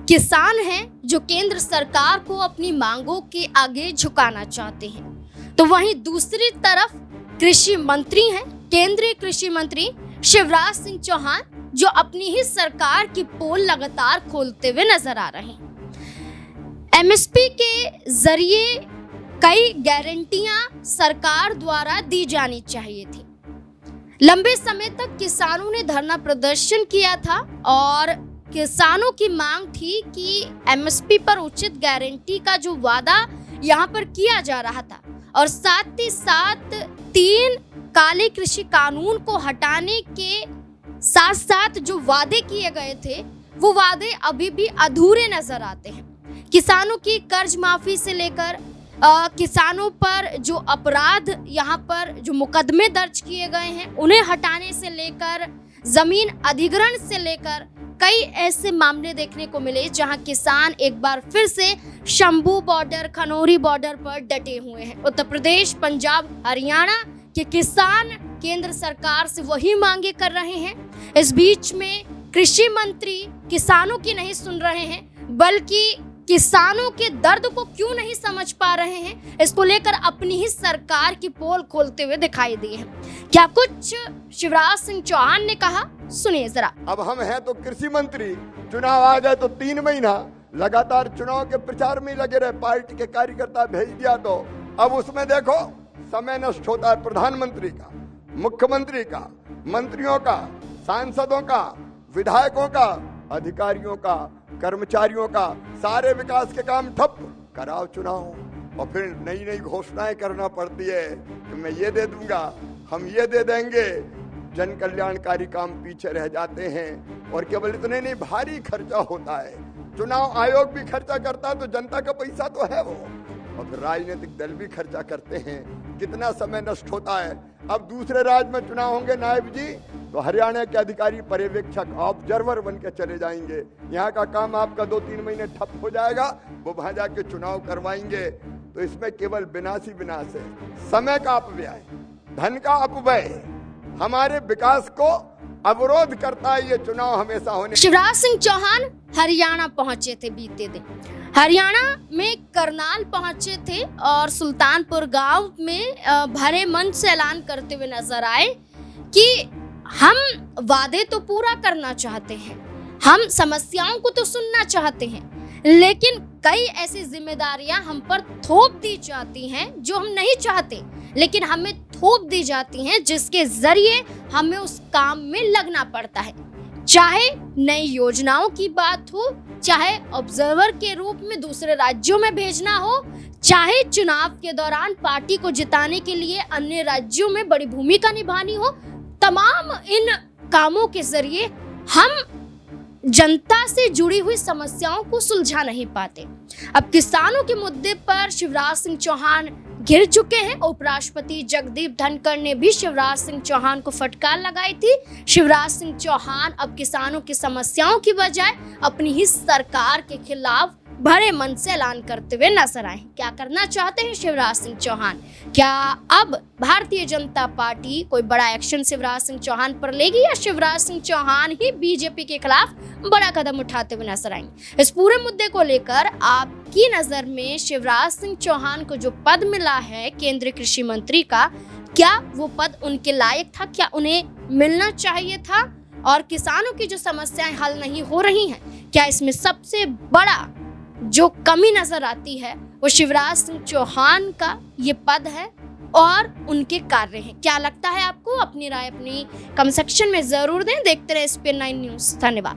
किसान हैं जो केंद्र सरकार को अपनी मांगों के आगे झुकाना चाहते हैं, तो वहीं दूसरी तरफ कृषि मंत्री हैं, केंद्रीय कृषि मंत्री शिवराज सिंह चौहान, जो अपनी ही सरकार की पोल लगातार खोलते हुए नजर आ रहे हैं। एमएसपी के जरिए कई गारंटियां सरकार द्वारा दी जानी चाहिए थी। लंबे समय तक किसानों ने धरना प्रदर्शन किया था और किसानों की मांग थी कि एमएसपी पर उचित गारंटी का जो वादा यहाँ पर किया जा रहा था और साथ ही साथ 3 काले कृषि कानून को हटाने के साथ साथ जो वादे किए गए थे वो वादे अभी भी अधूरे नजर आते हैं। किसानों की कर्ज माफी से लेकर किसानों पर जो अपराध यहाँ पर जो मुकदमे दर्ज किए गए हैं उन्हें हटाने से लेकर जमीन अधिग्रहण से लेकर कई ऐसे मामले देखने को मिले जहां किसान एक बार फिर से शंभू बॉर्डर, खनौरी बॉर्डर पर डटे हुए हैं। उत्तर प्रदेश, पंजाब, हरियाणा के किसान केंद्र सरकार से वही मांगे कर रहे हैं। इस बीच में कृषि मंत्री किसानों की नहीं सुन रहे हैं, बल्कि किसानों के दर्द को क्यों नहीं समझ पा रहे हैं, इसको लेकर अपनी ही सरकार की पोल खोलते हुए दिखाई दिए हैं। क्या कुछ शिवराज सिंह चौहान ने कहा, सुनिए जरा। अब हम हैं तो कृषि मंत्री, चुनाव आ गए तो 3 महीना लगातार चुनाव के प्रचार में लगे रहे, पार्टी के कार्यकर्ता भेज दिया तो अब उसमें देखो समय नष्ट होता है प्रधानमंत्री का, मुख्यमंत्री का, मंत्रियों का, सांसदों का, विधायकों का, अधिकारियों का, कर्मचारियों का, सारे विकास के काम ठप। कराओ चुनाव और फिर नई नई घोषणाएं करना पड़ती है कि मैं ये दे दूंगा, हम ये दे देंगे। जन कल्याणकारी काम पीछे रह जाते हैं और केवल इतने नहीं, भारी खर्चा होता है। चुनाव आयोग भी खर्चा करता है तो जनता का पैसा तो है वो, और फिर राजनीतिक दल भी खर्चा करते हैं। कितना समय नष्ट होता है। अब दूसरे राज्य में चुनाव होंगे नायब जी, तो हरियाणा के अधिकारी पर्यवेक्षक ऑब्जर्वर बन के चले जाएंगे। यहाँ का काम आपका 2-3 महीने ठप हो जाएगा, वो वहां जाके चुनाव करवाएंगे। तो इसमें केवल विनाश ही विनाश है, समय का अपव्यय, धन का अपव्यय, हमारे विकास को अवरोध करता है ये चुनाव हमेशा होने। शिवराज सिंह चौहान हरियाणा पहुंचे थे बीते दिन। हरियाणा में करनाल पहुंचे थे और सुल्तानपुर गांव में भरे मन से ऐलान करते हुए नजर आए कि हम वादे तो पूरा करना चाहते हैं, हम समस्याओं को तो सुनना चाहते हैं, लेकिन कई ऐसी जिम्मेदारियां हम पर थोप दी जाती हैं जो हम नहीं चाहते, लेकिन हमें थोप दी जाती हैं जिसके जरिए हमें उस काम में लगना पड़ता है। चाहे नई योजनाओं की बात हो, चाहे ऑब्जर्वर के रूप में दूसरे राज्यों में भेजना हो, चाहे चुनाव के दौरान पार्टी को जिताने के लिए अन्य राज्यों में बड़ी भूमिका निभानी हो, तमाम इन कामों के जरिए हम जनता से जुड़ी हुई समस्याओं को सुलझा नहीं पाते। अब किसानों के मुद्दे पर शिवराज सिंह चौहान घिर चुके हैं। उपराष्ट्रपति जगदीप धनखड़ ने भी शिवराज सिंह चौहान को फटकार लगाई थी। शिवराज सिंह चौहान अब किसानों की समस्याओं की बजाय अपनी ही सरकार के खिलाफ भरे मन से ऐलान करते हुए नजर आए। क्या करना चाहते हैं शिवराज सिंह चौहान? क्या अब भारतीय जनता पार्टी कोई बड़ा एक्शन शिवराज सिंह चौहान पर लेगी या शिवराज सिंह चौहान ही बीजेपी के खिलाफ बड़ा कदम उठाते हुए नजर आएंगे? इस पूरे मुद्दे को लेकर आपकी नजर में शिवराज सिंह चौहान को जो पद मिला है केंद्रीय कृषि मंत्री का, क्या वो पद उनके लायक था? क्या उन्हें मिलना चाहिए था? और किसानों की जो समस्याएं हल नहीं हो रही हैं, क्या इसमें सबसे बड़ा जो कमी नजर आती है वो शिवराज सिंह चौहान का ये पद है और उनके कार्य हैं? क्या लगता है आपको? अपनी राय अपनी कमेंट सेक्शन में जरूर दें। देखते रहे SPN9 न्यूज़। धन्यवाद।